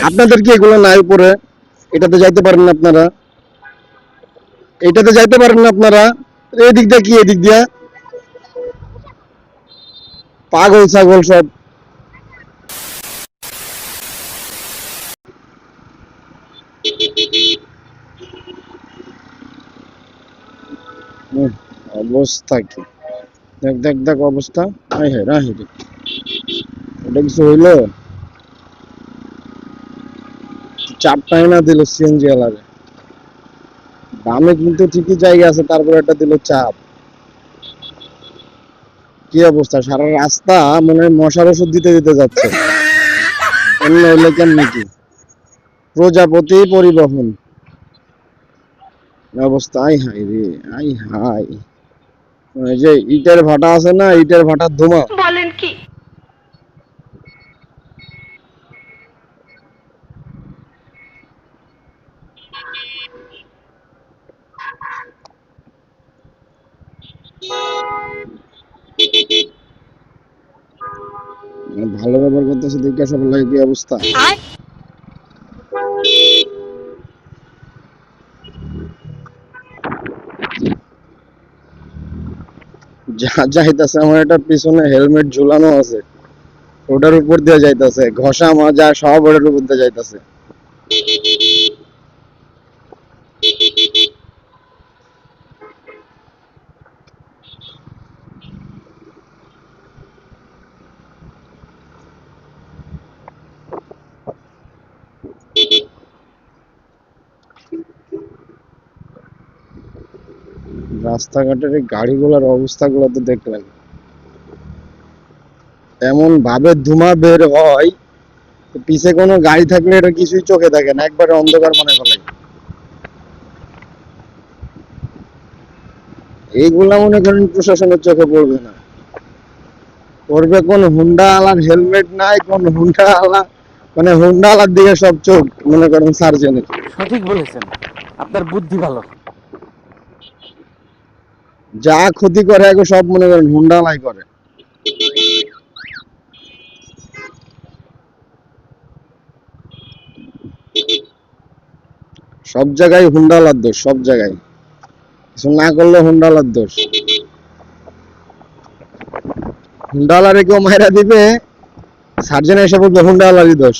আপনাদের কি এগুলো নাই উপরে? এটাতে যাইতে পারেন না আপনারা? এটাতে যাইতে পারেন না আপনারা? এদিক দিয়ে কি, এদিক দিয়া পাগল ছাগল সব। অবস্থা কি, দেখ দেখ দেখ অবস্থা। হাই হাই রাহি, এটা কিছু হইলো? চাপটাই না দিল সিএনজি এলারে। দামে কিন্তু ঠিকই জায়গা আছে, তারপরে একটা দিল চাপ। কি অবস্থা, সারা রাস্তা মনে হয় মশার ওষুধ দিতে দিতে যাচ্ছে। এমনি হইলে কেমন কি? প্রজাপতি পরিবহন অবস্থা। আই হাই রে, আই হাই। এই যে ইটের ভাটা আছে না, ইটের ভাটার ধোঁয়া। বলেন কি? ভালো ব্যবহার করতেছে দেখে সবার লাগে কি অবস্থা। যা যাইতাছে, আমার একটা পিছনে হেলমেট ঝুলানো আছে, ওটার উপর দিয়ে যাইতাছে, ঘষা মাজা সব ওটার উপর দিয়ে যাইতাছে। রাস্তাঘাটের এই গাড়িগুলোর অবস্থাগুলো তো দেখলেন, এমন ভাবে ধোঁয়া বের হয়, পিছে কোনো গাড়ি থাকলে এটা কিছুই চোখে থাকে না, একবারে অন্ধকার মনে ফেলে। এইগুলা মনে করেন প্রশাসনের চোখে পড়বে না, পড়বে কোন হুন্ডা আলার হেলমেট নাই, কোন হুন্ডা আলা, মানে হুন্ডা আলার দিকে সব চোখ মনে করেন সার্জেনের। সঠিক বলেছেন, আপনার বুদ্ধি ভালো। যা ক্ষতি করে আগে সব মনে করেন হুন্ডা আলাই করে। সব জায়গায় হুন্ডা আলার দোষ, সব জায়গায় কিছু না করলে হুন্ডা আলার দোষ। হুন্ডা আলারে কেউ মাইরা দিবে, সার্জেন এসে বলবে হুন্ডা আলারই দোষ।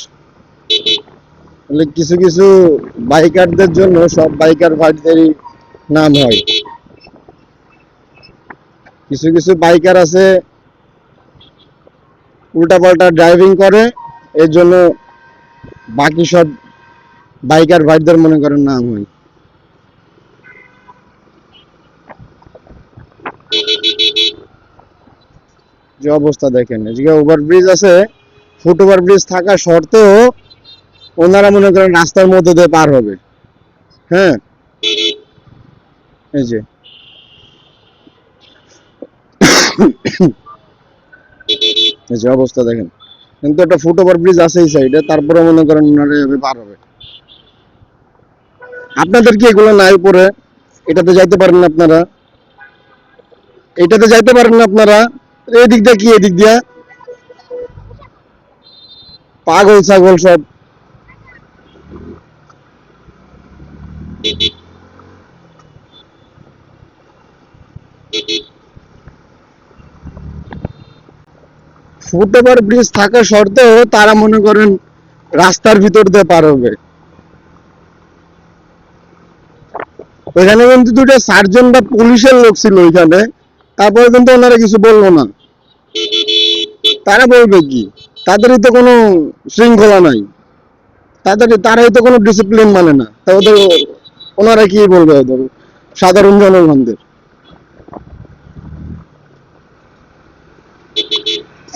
কিছু কিছু বাইকারদের জন্য সব বাইকার ভাইদেরই নাম হয়। কিছু কিছু বাইকার আছে উল্টাপাল্টা ড্রাইভিং করে, এর জন্য বাকি সব বাইকার ভাইদের মনে করেন নাম হয়। যে অবস্থা দেখেন, এদিকে ওভারব্রিজ আছে, ফুট ওভারব্রিজ থাকা সত্ত্বেও ওনারা মনে করেন রাস্তার মধ্যে দিয়ে পার হবে। হ্যাঁ, এই যে এই যে অবস্থা দেখেন, কিন্তু একটা ফুট ওভারব্রিজ আছে এই সাইডে, তারপরে মনে করেন ওনারা এভাবে পার হবে। আপনাদের কি এগুলো নাই উপরে? এটাতে যাইতে পারেন না আপনারা? এটাতে যাইতে পারেন না আপনারা? এদিক দিয়ে কি, এদিক দিয়া পাগল ছাগল সব। ফুট ওভার ব্রিজ থাকা সত্ত্বেও তারা মনে করেন রাস্তার ভিতর দিয়ে পার হবে। ওইখানে কিন্তু দুটো সার্জন বা পুলিশের লোক ছিল ওইখানে, তারপরে কিন্তু ওনারা কিছু বললো না। তারা বলবে কি, তাদেরই তো কোনো শৃঙ্খলা নাই, তারাই তো কোনো ডিসিপ্লিন মানে না, তা ওদের ওনারা কি বলবে ওদের সাধারণ জনগণদের?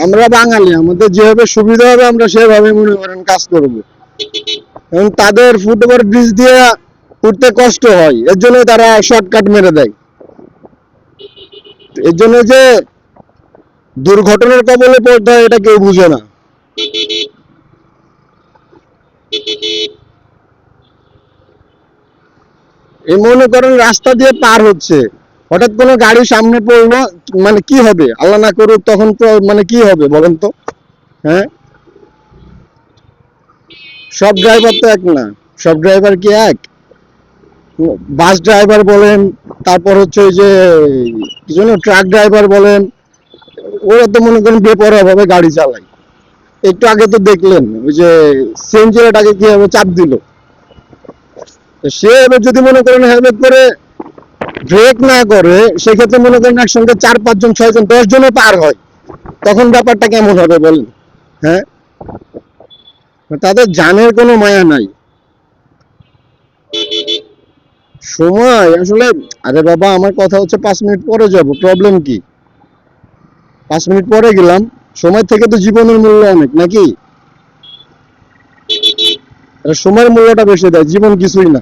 আমরা বাঙালি, আমাদের যেভাবে সুবিধা হবে আমরা সেভাবে মনে করেন কাজ করব। এবং তাদের ফুট ওভার ব্রিজ দিয়ে উঠতে কষ্ট হয়, এর জন্য তারা শর্টকাট মেরে দেয়। এর জন্য যে দুর্ঘটনার কবলে পড়তে হয় এটা কেউ বুঝে না। এই মনে করেন রাস্তা দিয়ে পার হচ্ছে, হঠাৎ কোনো গাড়ি সামনে পড়লো, মানে কি হবে, আল্লাহ না করুক, তখন তো মানে কি হবে বলেন তো? হ্যাঁ, সব ড্রাইভার তো এক না, সব ড্রাইভার কি এক? বাস ড্রাইভার বলেন, তারপর হচ্ছে ওই যে কি যেন ট্রাক ড্রাইভার বলেন, ওরা তো মনে করেন বেপরোয়া ভাবে গাড়ি চালায়। একটু আগে তো দেখলেন ওই যে সিএনজিটাকে কিভাবে চাপ দিল। তো সে এবার যদি মনে করেন হেলমেট করে ব্রেক না করে, সেক্ষেত্রে মনে করেন একসঙ্গে 4 5 জন 6 জন 10 জনও পার হয়, তখন ব্যাপারটা কেমন হবে বলেন? হ্যাঁ, তাদের জানের কোনো মায়া নাই। সময় আসলে, আরে বাবা আমার কথা হচ্ছে 5 মিনিট পরে যাব, প্রবলেম কি? 5 মিনিট পরে গেলাম, সময় থেকে তো জীবনের মূল্য অনেক নাকি? আর সময়ের মূল্যটা বেশি দেয়, জীবন কিছুই না।